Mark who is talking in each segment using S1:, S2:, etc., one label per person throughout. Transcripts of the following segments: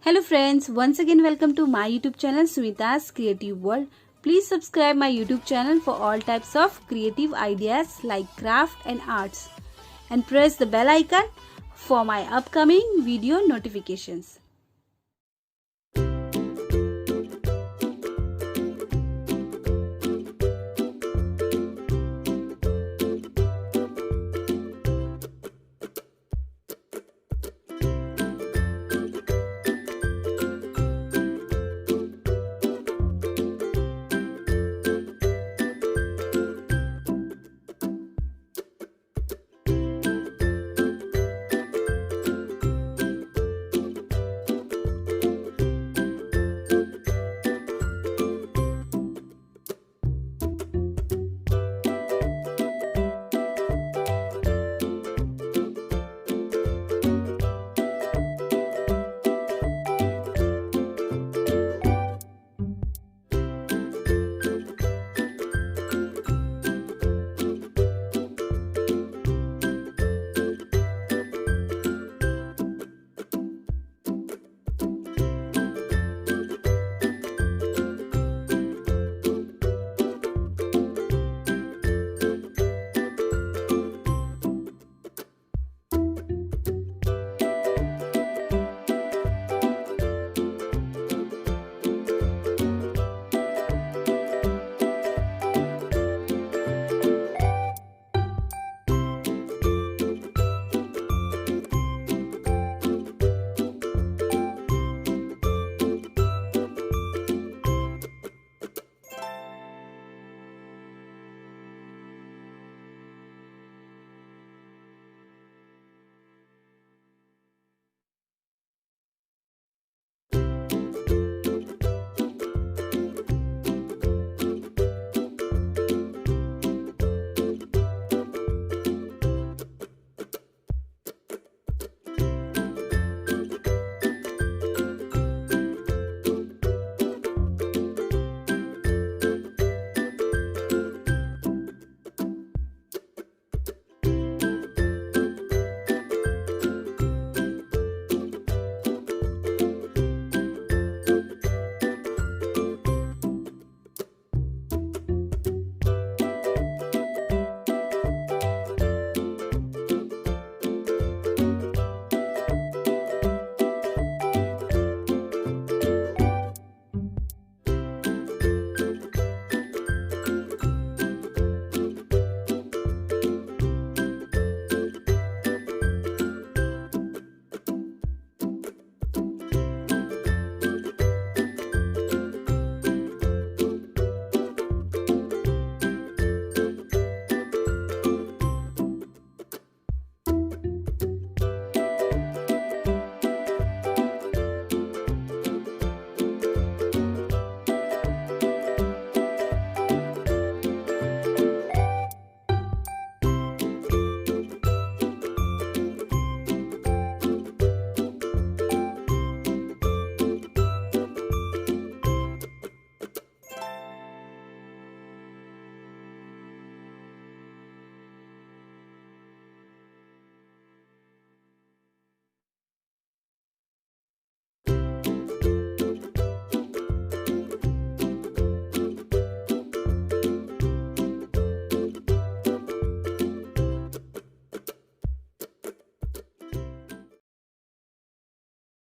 S1: Hello friends, once again welcome to my YouTube channel Sunita's Creative World. Please subscribe my YouTube channel for all types of creative ideas like craft and arts, and press the bell icon for my upcoming video notifications.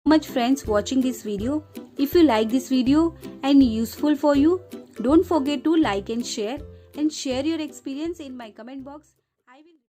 S1: Much friends watching this video. If you like this video and useful for you, don't forget to like and share your experience in my comment box.